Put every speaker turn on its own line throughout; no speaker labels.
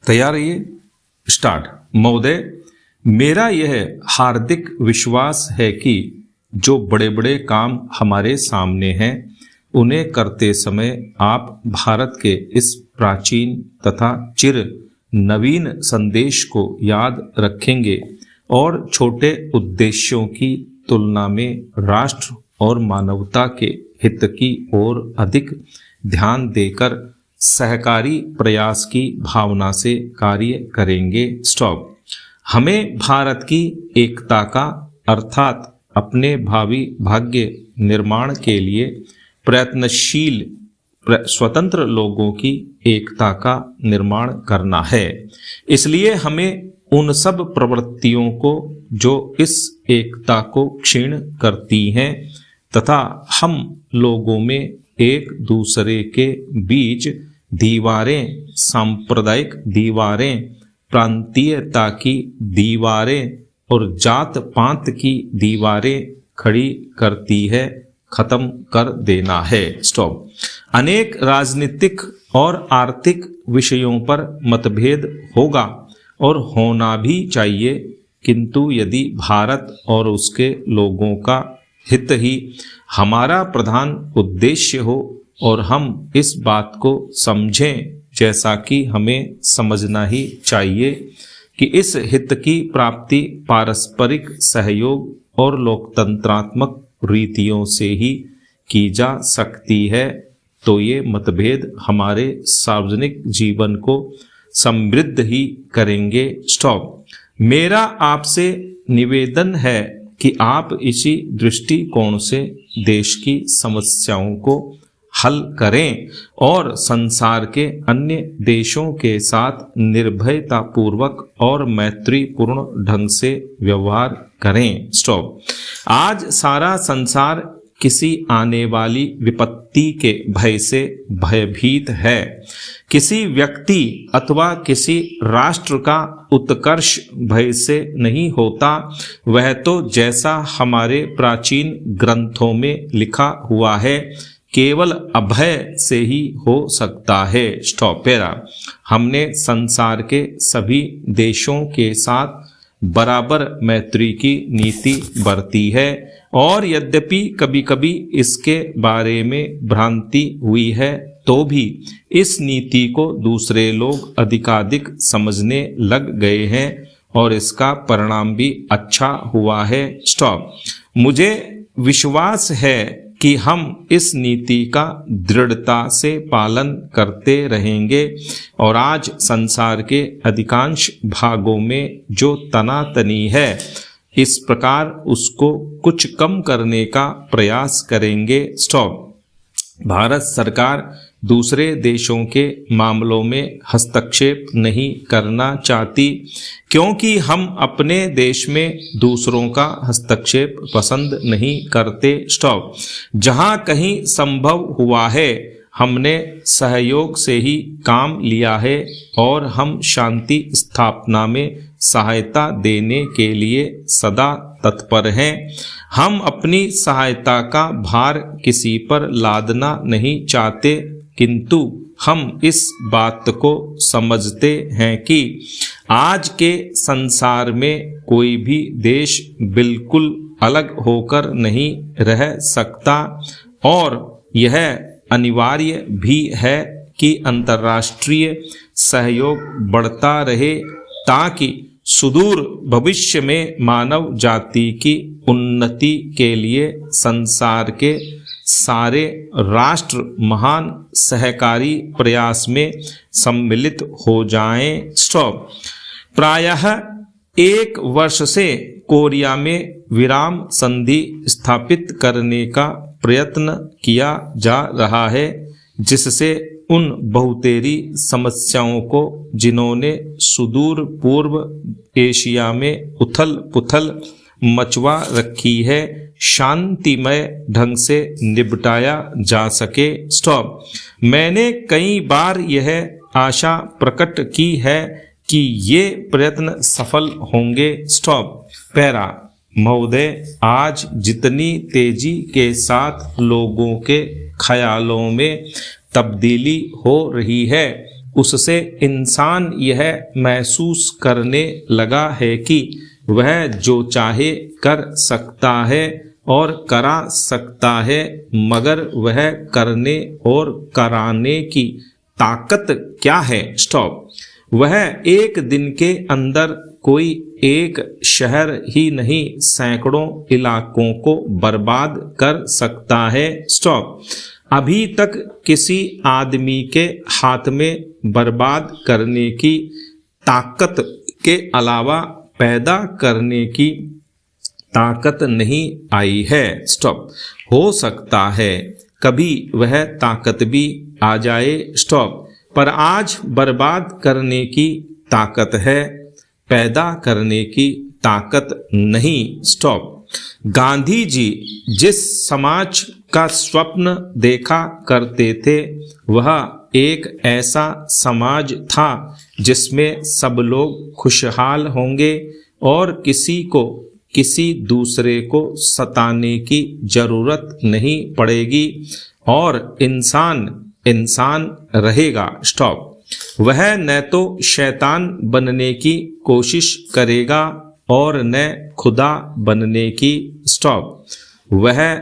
तैयार रहिए। स्टार्ट। महोदय, मेरा यह हार्दिक विश्वास है कि जो बड़े बड़े काम हमारे सामने हैं उन्हें करते समय आप भारत के इस प्राचीन तथा चिर नवीन संदेश को याद रखेंगे और छोटे उद्देश्यों की तुलना में राष्ट्र और मानवता के हित की ओर अधिक ध्यान देकर सहकारी प्रयास की भावना से कार्य करेंगे। स्टॉप। हमें भारत की एकता का अर्थात अपने भावी भाग्य निर्माण के लिए प्रयत्नशील स्वतंत्र लोगों की एकता का निर्माण करना है। इसलिए हमें उन सब प्रवृत्तियों को जो इस एकता को क्षीण करती हैं तथा हम लोगों में एक दूसरे के बीच दीवारें, सांप्रदायिक दीवारें, प्रांतीयता की दीवारें और जात पात की दीवारें खड़ी करती है, खत्म कर देना है। स्टॉप। अनेक राजनीतिक और आर्थिक विषयों पर मतभेद होगा और होना भी चाहिए, किंतु यदि भारत और उसके लोगों का हित ही हमारा प्रधान उद्देश्य हो और हम इस बात को समझें, जैसा कि हमें समझना ही चाहिए कि इस हित की प्राप्ति पारस्परिक सहयोग और लोकतंत्रात्मक रीतियों से ही की जा सकती है, तो ये मतभेद हमारे सार्वजनिक जीवन को समृद्ध ही करेंगे। स्टॉप। मेरा आपसे निवेदन है कि आप इसी दृष्टिकोण से देश की समस्याओं को हल करें और संसार के अन्य देशों के साथ निर्भयतापूर्वक और मैत्रीपूर्ण ढंग से व्यवहार करें। स्टॉप। आज सारा संसार किसी आने वाली विपत्ति के भय से भयभीत है। किसी व्यक्ति अथवा किसी राष्ट्र का उत्कर्ष भय से नहीं होता, वह तो जैसा हमारे प्राचीन ग्रंथों में लिखा हुआ है केवल अभय से ही हो सकता है। स्टॉप। पैरा। हमने संसार के सभी देशों के साथ बराबर मैत्री की नीति बरती है और यद्यपि कभी कभी इसके बारे में भ्रांति हुई है, तो भी इस नीति को दूसरे लोग अधिकाधिक समझने लग गए हैं और इसका परिणाम भी अच्छा हुआ है। स्टॉप। मुझे विश्वास है कि हम इस नीति का दृढ़ता से पालन करते रहेंगे और आज संसार के अधिकांश भागों में जो तनातनी है, इस प्रकार उसको कुछ कम करने का प्रयास करेंगे। स्टॉप। भारत सरकार दूसरे देशों के मामलों में हस्तक्षेप नहीं करना चाहती, क्योंकि हम अपने देश में दूसरों का हस्तक्षेप पसंद नहीं करते। स्टॉप। जहां कहीं संभव हुआ है हमने सहयोग से ही काम लिया है और हम शांति स्थापना में सहायता देने के लिए सदा तत्पर हैं। हम अपनी सहायता का भार किसी पर लादना नहीं चाहते, किंतु हम इस बात को समझते हैं कि आज के संसार में कोई भी देश बिल्कुल अलग होकर नहीं रह सकता और यह अनिवार्य भी है कि अंतर्राष्ट्रीय सहयोग बढ़ता रहे ताकि सुदूर भविष्य में मानव जाति की उन्नति के लिए संसार के सारे राष्ट्र महान सहकारी प्रयास में सम्मिलित हो जाएं। स्टॉप। प्रायः 1 वर्ष से कोरिया में विराम संधि स्थापित करने का प्रयत्न किया जा रहा है, जिससे उन बहुतेरी समस्याओं को जिन्होंने सुदूर पूर्व एशिया में उथल पुथल मचवा रखी है, शांतिमय ढंग से निपटाया जा सके। स्टॉप। मैंने कई बार यह आशा प्रकट की है कि ये प्रयत्न सफल होंगे। स्टॉप। पैरा। महोदय, आज जितनी तेजी के साथ लोगों के ख्यालों में तब्दीली हो रही है, उससे इंसान यह महसूस करने लगा है कि वह जो चाहे कर सकता है और करा सकता है, मगर वह करने और कराने की ताकत क्या है? स्टॉप। वह एक दिन के अंदर कोई एक शहर ही नहीं, सैकड़ों इलाकों को बर्बाद कर सकता है। स्टॉप। अभी तक किसी आदमी के हाथ में बर्बाद करने की ताकत के अलावा पैदा करने की ताकत नहीं आई है। स्टॉप। हो सकता है कभी वह ताकत भी आ जाए। स्टॉप। पर आज बर्बाद करने की ताकत है, पैदा करने की ताकत नहीं। स्टॉप। गांधी जी जिस समाज का स्वप्न देखा करते थे, वह एक ऐसा समाज था जिसमें सब लोग खुशहाल होंगे और किसी को किसी दूसरे को सताने की जरूरत नहीं पड़ेगी और इंसान इंसान रहेगा। स्टॉप। वह न तो शैतान बनने की कोशिश करेगा और न खुदा बनने की। स्टॉप। वह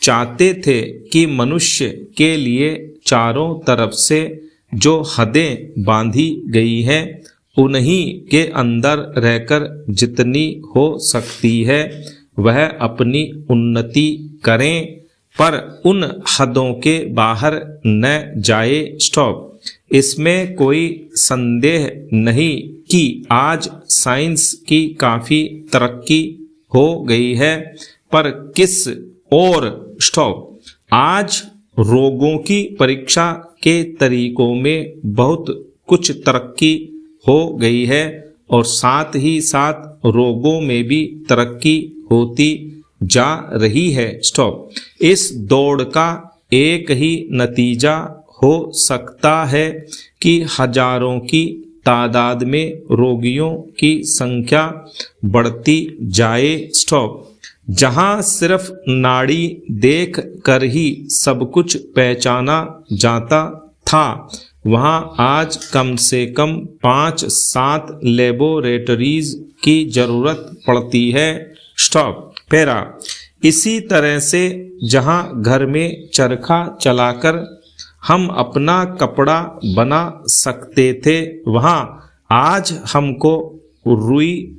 चाहते थे कि मनुष्य के लिए चारों तरफ से जो हदें बांधी गई हैं, उन्हीं के अंदर रहकर जितनी हो सकती है वह अपनी उन्नति करें, पर उन हदों के बाहर न जाए। स्टॉप। इसमें कोई संदेह नहीं कि आज साइंस की काफी तरक्की हो गई है, पर किस और। स्टॉप। आज रोगों की परीक्षा के तरीकों में बहुत कुछ तरक्की हो गई है और साथ ही साथ रोगों में भी तरक्की होती जा रही है। स्टॉप। इस दौड़ का एक ही नतीजा हो सकता है कि हजारों की तादाद में रोगियों की संख्या बढ़ती जाए। स्टॉप। जहां सिर्फ नाड़ी देख कर ही सब कुछ पहचाना जाता था, वहां आज कम से कम 5-7 लेबोरेटरीज की जरूरत पड़ती है। स्टॉप। पैरा। इसी तरह से जहां घर में चरखा चलाकर हम अपना कपड़ा बना सकते थे, वहां आज हमको रुई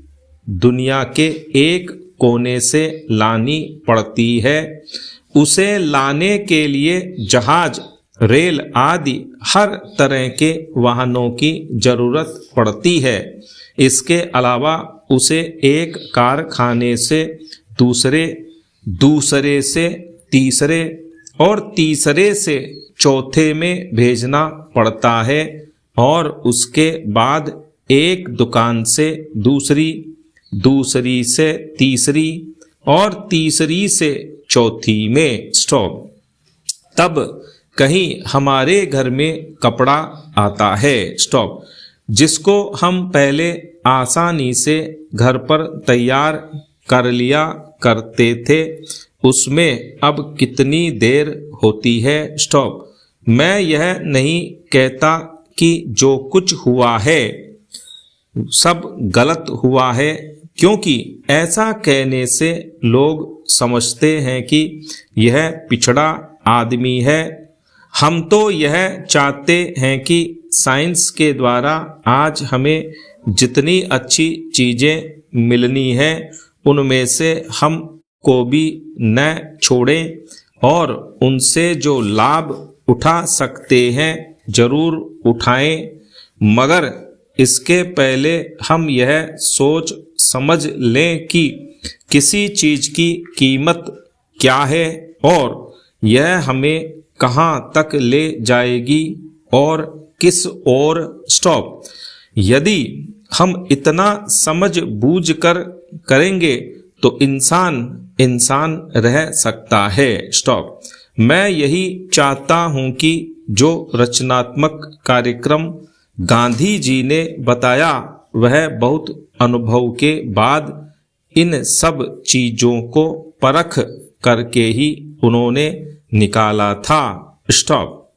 दुनिया के एक कोने से लानी पड़ती है। उसे लाने के लिए जहाज, रेल आदि हर तरह के वाहनों की जरूरत पड़ती है। इसके अलावा उसे एक कारखाने से दूसरे, दूसरे से तीसरे और तीसरे से चौथे में भेजना पड़ता है और उसके बाद एक दुकान से दूसरी, दूसरी से तीसरी और तीसरी से चौथी में। स्टॉप। तब कहीं हमारे घर में कपड़ा आता है। स्टॉप। जिसको हम पहले आसानी से घर पर तैयार कर लिया करते थे, उसमें अब कितनी देर होती है। स्टॉप। मैं यह नहीं कहता कि जो कुछ हुआ है सब गलत हुआ है, क्योंकि ऐसा कहने से लोग समझते हैं कि यह पिछड़ा आदमी है। हम तो यह चाहते हैं कि साइंस के द्वारा आज हमें जितनी अच्छी चीजें मिलनी है, उनमें से हम को भी न छोड़ें और उनसे जो लाभ उठा सकते हैं जरूर उठाएं, मगर इसके पहले हम यह सोच समझ लें कि किसी चीज की कीमत क्या है और यह हमें कहां तक ले जाएगी और किस ओर। स्टॉप। यदि हम इतना समझ बूझ कर करेंगे तो इंसान इंसान रह सकता है। स्टॉप। मैं यही चाहता हूं कि जो रचनात्मक कार्यक्रम गांधी जी ने बताया, वह बहुत अनुभव के बाद इन सब चीजों को परख करके ही उन्होंने निकाला था। स्टॉप।